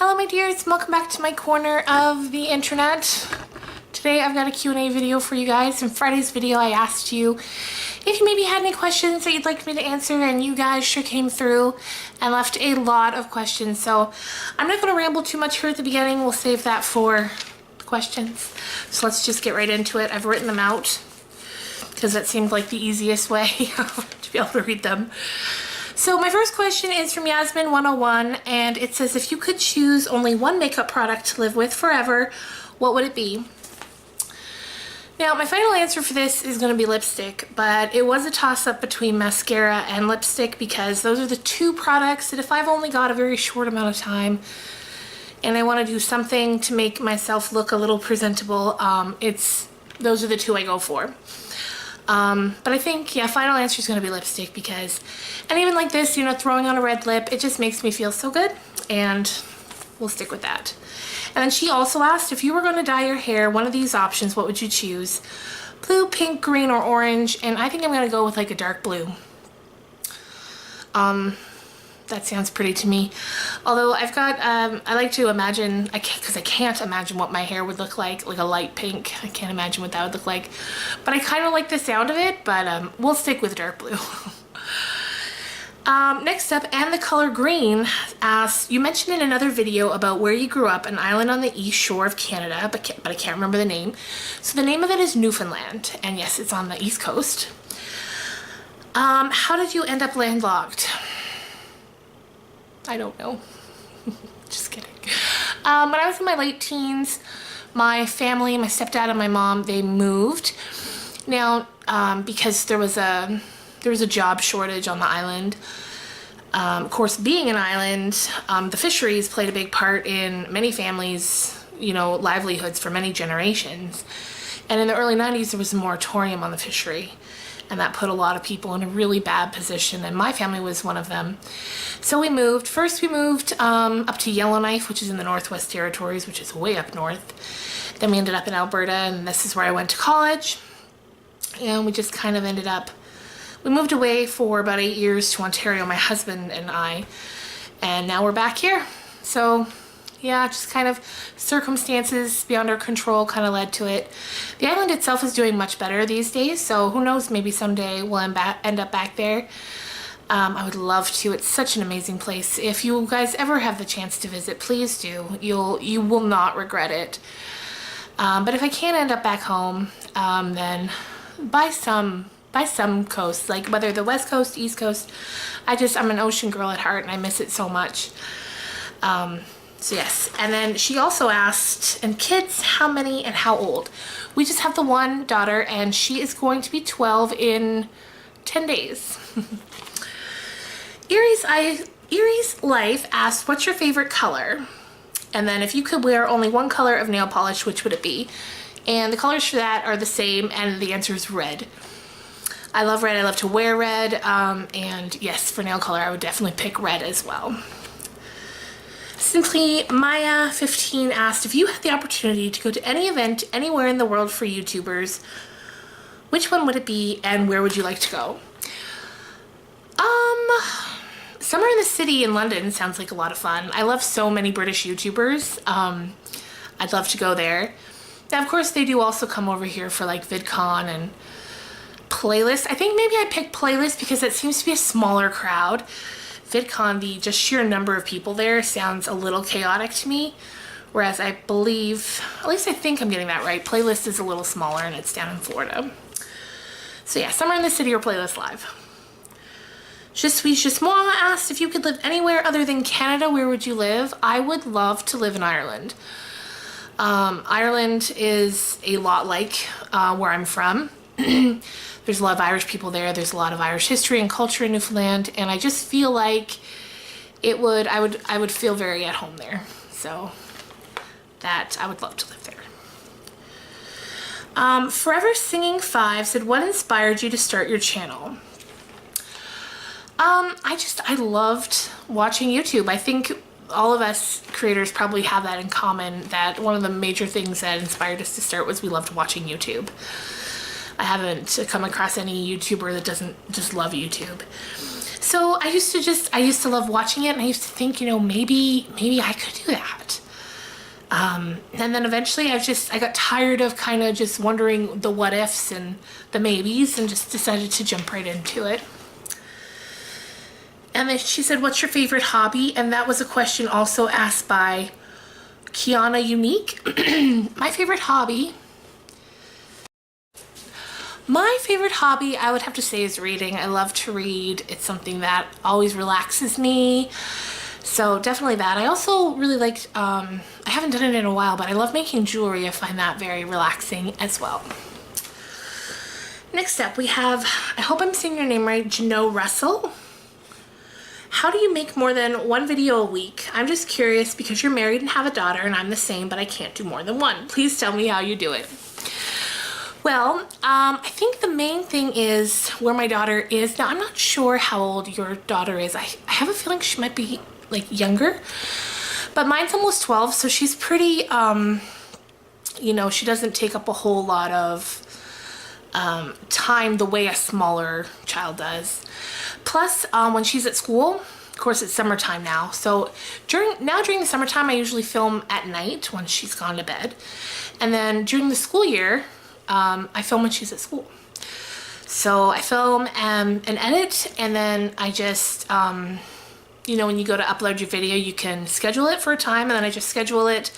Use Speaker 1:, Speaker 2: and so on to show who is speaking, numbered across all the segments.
Speaker 1: Hello my dears, welcome back to my corner of the internet. Today I've got a Q&A video for you guys. In Friday's video I asked you if you maybe had any questions that you'd like me to answer, and you guys sure came through and left a lot of questions. So I'm not going to ramble too much here at the beginning. We'll save that for the questions. So let's just get right into it. I've written them out because that seemed like the easiest way to be able to read them. So my first question is from Yasmin101, and it says, if you could choose only one makeup product to live with forever, what would it be? Now, my final answer for this is going to be lipstick, but it was a toss-up between mascara and lipstick because those are the two products that if I've only got a very short amount of time and I want to do something to make myself look a little presentable, those are the two I go for. But I think, yeah, final answer is going to be lipstick because, and even like this, you know, throwing on a red lip, it just makes me feel so good, and we'll stick with that. And then she also asked, if you were going to dye your hair, one of these options, what would you choose? Blue, pink, green, or orange? And I think I'm going to go with like a dark blue. That sounds pretty to me. Although I've got, I like to imagine, because I can't imagine what my hair would look like a light pink. I can't imagine what that would look like. But I kind of like the sound of it, but we'll stick with dark blue. Next up, and the color green asks, you mentioned in another video about where you grew up, an island on the east shore of Canada, but I can't remember the name. So the name of it is Newfoundland, and yes, it's on the east coast. How did you end up landlocked? I don't know. Just kidding. When I was in my late teens, my family, my stepdad and my mom, they moved. Now, because there was a job shortage on the island. Of course, being an island, the fisheries played a big part in many families', you know, livelihoods for many generations. And in the early 90s, there was a moratorium on the fishery. And that put a lot of people in a really bad position, and my family was one of them. So we moved. First we moved up to Yellowknife, which is in the Northwest Territories, which is way up north. Then we ended up in Alberta, and this is where I went to college. And we just kind of ended up, we moved away for about 8 years to Ontario, my husband and I, and now we're back here. So yeah, just kind of circumstances beyond our control kind of led to it. The island itself is doing much better these days, so who knows, maybe someday we'll end up back there. I would love to. It's such an amazing place. If you guys ever have the chance to visit, please do. You will not regret it. But if I can't end up back home, then by some coast, like whether the west coast, east coast, I'm an ocean girl at heart and I miss it so much. So yes, and then she also asked, and kids, how many and how old? We just have the one daughter, and she is going to be 12 in 10 days. Erie's Life asked, what's your favorite color? And then if you could wear only one color of nail polish, which would it be? And the colors for that are the same, and the answer is red. I love red, I love to wear red, and yes, for nail color I would definitely pick red as well. Simply Maya 15 asked, if you had the opportunity to go to any event anywhere in the world for YouTubers, which one would it be and where would you like to go? Summer in the City in London sounds like a lot of fun. I love so many British YouTubers. I'd love to go there. Now, of course, they do also come over here for like VidCon and Playlist. I think maybe I picked Playlist because it seems to be a smaller crowd. VidCon, the just sheer number of people there sounds a little chaotic to me, whereas I believe, at least I think I'm getting that right, Playlist is a little smaller and it's down in Florida. So yeah, Summer in the City or Playlist Live. Je suis just moi asked, if you could live anywhere other than Canada, where would you live? I would love to live in Ireland. Ireland is a lot like where I'm from. There's a lot of Irish people there. There's a lot of Irish history and culture in Newfoundland, and I just feel like I would feel very at home there. So that I would love to live there. Forever Singing 5 said, what inspired you to start your channel? I loved watching YouTube. I think all of us creators probably have that in common, that one of the major things that inspired us to start was we loved watching YouTube. I haven't come across any YouTuber that doesn't just love YouTube. So I used to love watching it, and I used to think, you know, maybe I could do that. And then eventually I got tired of kind of just wondering the what ifs and the maybes, and just decided to jump right into it. And then she said, what's your favorite hobby? And that was a question also asked by Kiana Unique. My favorite hobby I would have to say is reading. I love to read. It's something that always relaxes me. So definitely that. I also really liked, I haven't done it in a while, but I love making jewelry. I find that very relaxing as well. Next up we have, I hope I'm saying your name right, Jano Russell. How do you make more than one video a week? I'm just curious because you're married and have a daughter, and I'm the same, but I can't do more than one. Please tell me how you do it. Well, I think the main thing is where my daughter is. Now, I'm not sure how old your daughter is. I have a feeling she might be like younger, but mine's almost 12, so she's pretty, you know, she doesn't take up a whole lot of time the way a smaller child does. Plus, when she's at school, of course it's summertime now, so during the summertime I usually film at night when she's gone to bed, and then during the school year I film when she's at school. So I film and edit, and then I just you know, when you go to upload your video, you can schedule it for a time, and then I just schedule it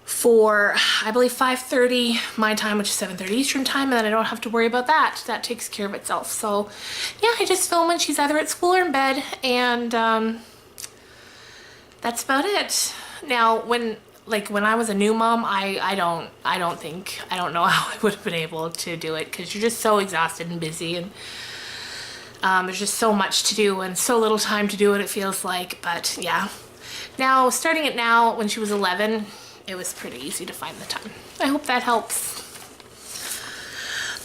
Speaker 1: for, I believe, 5:30 my time, which is 7:30 Eastern time, and then I don't have to worry about that. That takes care of itself. So yeah, I just film when she's either at school or in bed, and that's about it. Now, when I was a new mom, I don't know how I would have been able to do it, because you're just so exhausted and busy, and there's just so much to do and so little time to do it feels like. But yeah, now starting it now, when she was 11, it was pretty easy to find the time. I hope that helps.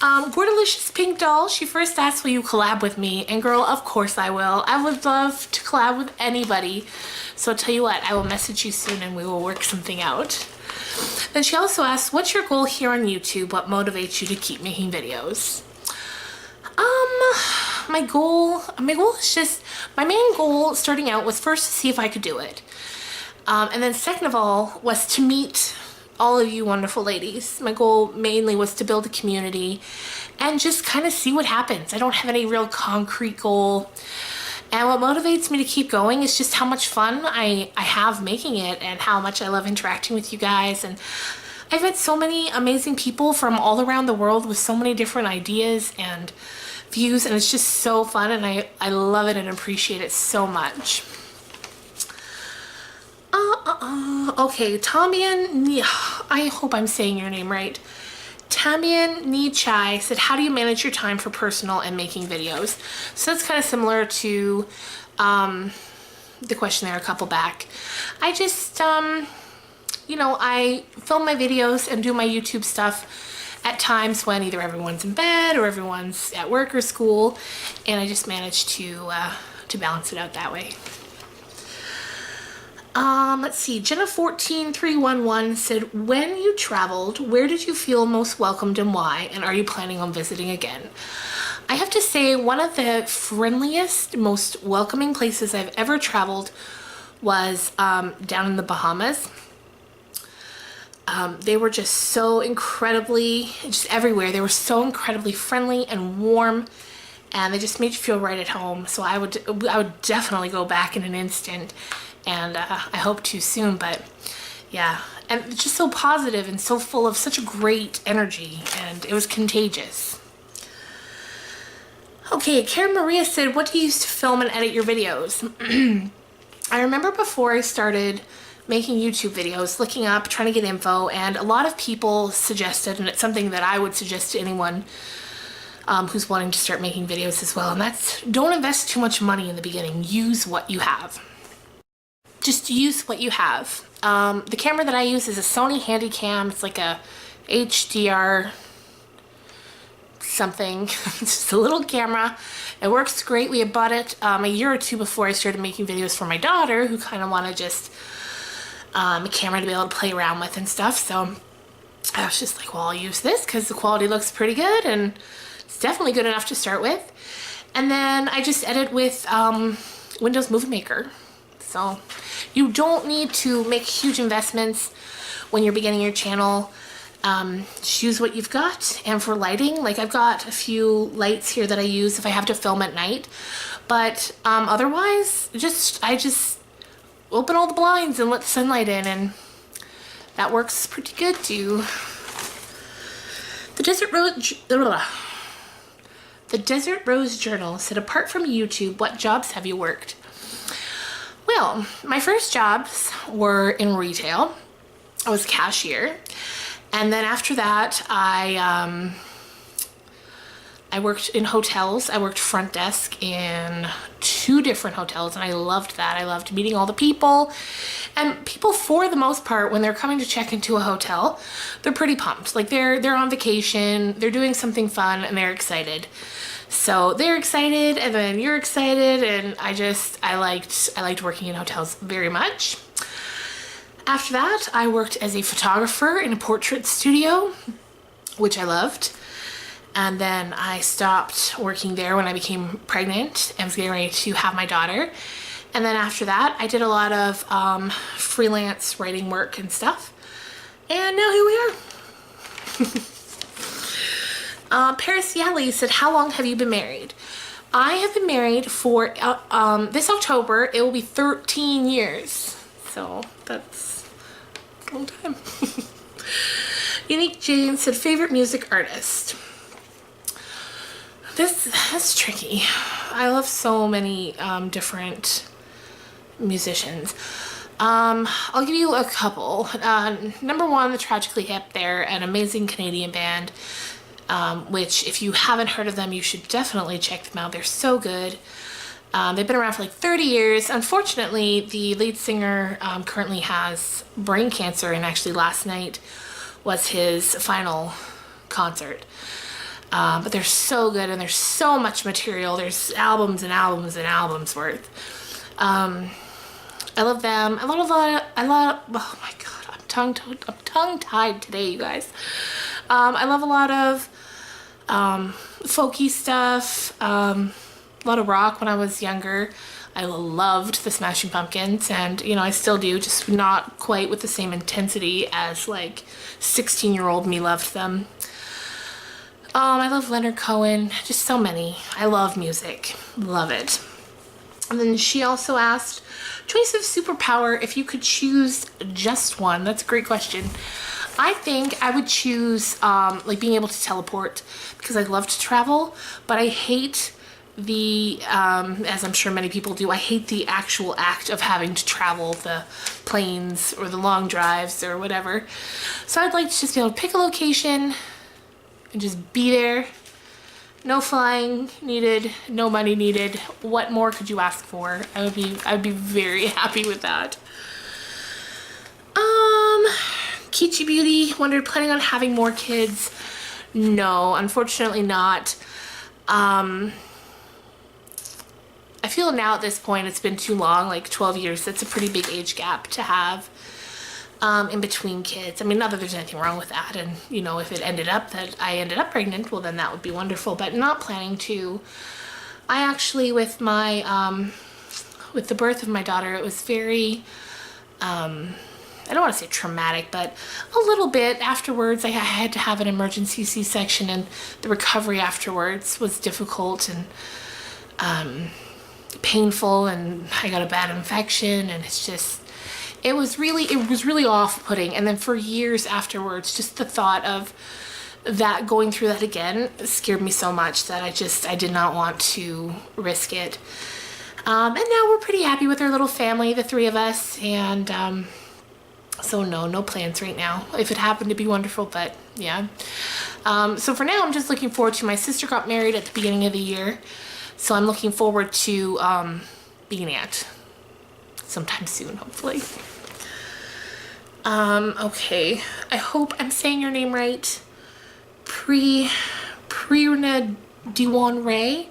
Speaker 1: Gordelicious Pink Doll, she first asked, will you collab with me? And girl, of course I will. I would love to collab with anybody. So I'll tell you what, I will message you soon and we will work something out. Then she also asked, what's your goal here on YouTube? What motivates you to keep making videos? My goal is just, my main goal starting out was first to see if I could do it. And then second of all was to meet all of you wonderful ladies. My goal mainly was to build a community and just kind of see what happens. I don't have any real concrete goal. And what motivates me to keep going is just how much fun I have making it, and how much I love interacting with you guys. And I've met so many amazing people from all around the world with so many different ideas and views, and it's just so fun, and I love it and appreciate it so much. Okay, Tamian, I hope I'm saying your name right. Tamian Nichai said, how do you manage your time for personal and making videos? So that's kind of similar to the question there a couple back. I just, you know, I film my videos and do my YouTube stuff at times when either everyone's in bed or everyone's at work or school, and I just manage to balance it out that way. Let's see, Jenna14311 said, when you traveled, where did you feel most welcomed and why? And are you planning on visiting again? I have to say, one of the friendliest, most welcoming places I've ever traveled was down in the Bahamas. They were just so incredibly, just everywhere, they were so incredibly friendly and warm, and they just made you feel right at home. So I would definitely go back in an instant, and I hope to soon. But yeah, and it's just so positive and so full of such a great energy, and it was contagious. Okay, Karen Maria said, what do you use to film and edit your videos? I remember before I started making YouTube videos, looking up, trying to get info, and a lot of people suggested, and it's something that I would suggest to anyone who's wanting to start making videos as well, and that's, don't invest too much money in the beginning. Use what you have. Just use what you have. The camera that I use is a Sony Handycam. It's like a HDR something. It's just a little camera. It works great. We had bought it a year or two before I started making videos for my daughter, who kind of wanted just a camera to be able to play around with and stuff. So I was just like, well, I'll use this because the quality looks pretty good and it's definitely good enough to start with. And then I just edit with Windows Movie Maker. So you don't need to make huge investments when you're beginning your channel. Just use what you've got. And for lighting, like I've got a few lights here that I use if I have to film at night. But otherwise, I just open all the blinds and let the sunlight in, and that works pretty good too. The Desert Rose Journal said, apart from YouTube, what jobs have you worked? Well, my first jobs were in retail. I was a cashier. And then after that, I worked in hotels. I worked front desk in 2 different hotels, and I loved that. I loved meeting all the people. And people, for the most part, when they're coming to check into a hotel, they're pretty pumped. Like they're on vacation, they're doing something fun, and they're excited. So they're excited, and then you're excited, and I liked working in hotels very much. After that, I worked as a photographer in a portrait studio, which I loved. And then I stopped working there when I became pregnant and was getting ready to have my daughter. And then after that, I did a lot of freelance writing work and stuff. And now here we are. Paris Yali said, how long have you been married? I have been married for, this October, it will be 13 years. So that's a long time. Unique Jane said, favorite music artist? That's tricky. I love so many different musicians. I'll give you a couple. Number one, the Tragically Hip. They're an amazing Canadian band, which if you haven't heard of them, you should definitely check them out. They're so good. They've been around for like 30 years. Unfortunately, the lead singer currently has brain cancer, and actually last night was his final concert. But they're so good, and there's so much material. There's albums and albums and albums worth. I love them. I love, oh my God, I'm tongue-tied today, you guys. I love a lot of folky stuff, a lot of rock when I was younger. I loved the Smashing Pumpkins, and you know, I still do, just not quite with the same intensity as like 16-year-old me loved them. I love Leonard Cohen, just so many. I love music, love it. And then she also asked, choice of superpower if you could choose just one. That's a great question. I think I would choose like being able to teleport, because I love to travel, but I hate the, as I'm sure many people do, I hate the actual act of having to travel, the planes or the long drives or whatever. So I'd like to just be able to pick a location and just be there. No flying needed, no money needed. What more could you ask for? I would be very happy with that. Kichi Beauty wondered, planning on having more kids? No, unfortunately not. I feel now at this point it's been too long, like 12 years. That's a pretty big age gap to have in between kids. I mean, not that there's anything wrong with that, and you know, if it ended up that I ended up pregnant, well then that would be wonderful, but not planning to. I actually, with my with the birth of my daughter, it was very I don't want to say traumatic, but a little bit. Afterwards, I had to have an emergency C-section, and the recovery afterwards was difficult and painful, and I got a bad infection, and it was really off-putting. And then for years afterwards, just the thought of that, going through that again, scared me so much that I did not want to risk it. And now we're pretty happy with our little family, the 3 of us, and so no plans right now. If it happened to be wonderful, but yeah. So for now, I'm just looking forward to, my sister got married at the beginning of the year, so I'm looking forward to being an aunt sometime soon, hopefully. Okay, I hope I'm saying your name right. Prerna Diwan Ray.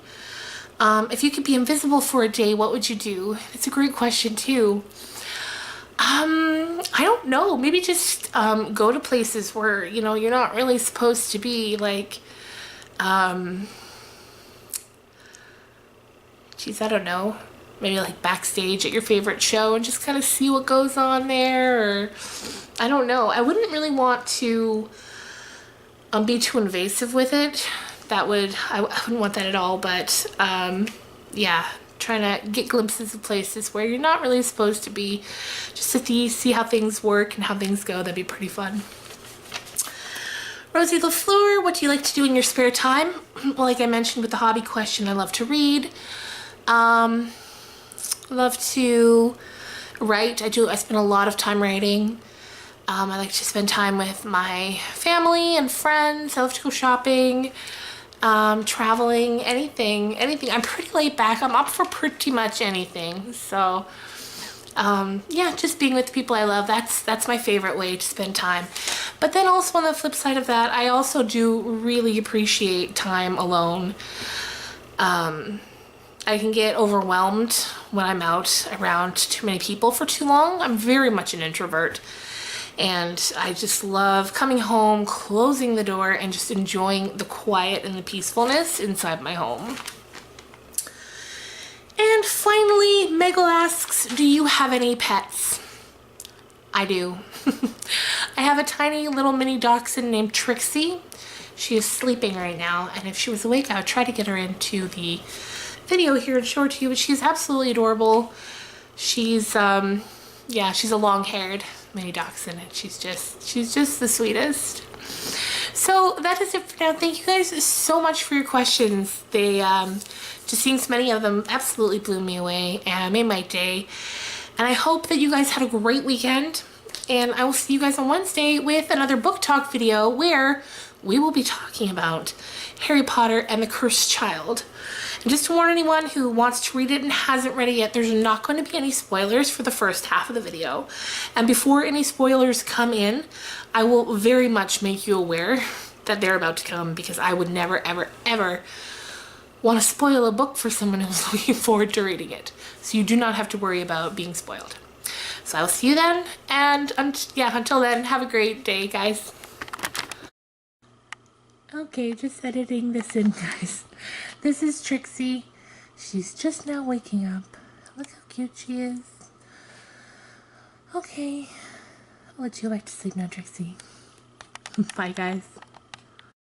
Speaker 1: If you could be invisible for a day, what would you do? It's a great question too. I don't know. Maybe just go to places where, you know, you're not really supposed to be. Like, geez, I don't know, maybe like backstage at your favorite show and just kind of see what goes on there, or I don't know. I wouldn't really want to be too invasive with it. I wouldn't want that at all, but yeah, trying to get glimpses of places where you're not really supposed to be, just to see how things work and how things go. That'd be pretty fun. Rosie LaFleur, what do you like to do in your spare time? Well, like I mentioned with the hobby question, I love to read. Love to write. I spend a lot of time writing. I like to spend time with my family and friends. I love to go shopping, traveling, anything. I'm pretty laid back. I'm up for pretty much anything. So, yeah, just being with the people I love. That's my favorite way to spend time. But then also on the flip side of that, I also do really appreciate time alone. I can get overwhelmed when I'm out around too many people for too long. I'm very much an introvert. And I just love coming home, closing the door, and just enjoying the quiet and the peacefulness inside my home. And finally, Megal asks, do you have any pets? I do. I have a tiny little mini dachshund named Trixie. She is sleeping right now, and if she was awake, I would try to get her into the video here and show her to you, but she's absolutely adorable. She's, yeah, she's a long-haired mini dachshund, and she's just the sweetest. So that is it for now. Thank you guys so much for your questions. They, just seeing so many of them absolutely blew me away and made my day. And I hope that you guys had a great weekend. And I will see you guys on Wednesday with another book talk video where we will be talking about Harry Potter and the Cursed Child. And just to warn anyone who wants to read it and hasn't read it yet, there's not going to be any spoilers for the first half of the video. And before any spoilers come in, I will very much make you aware that they're about to come, because I would never, ever, ever want to spoil a book for someone who's looking forward to reading it. So you do not have to worry about being spoiled. So I will see you then, and yeah, until then, have a great day, guys. Okay, just editing this in, guys. This is Trixie. She's just now waking up. Look how cute she is. Okay, I'll let you go back to sleep now, Trixie. Bye, guys.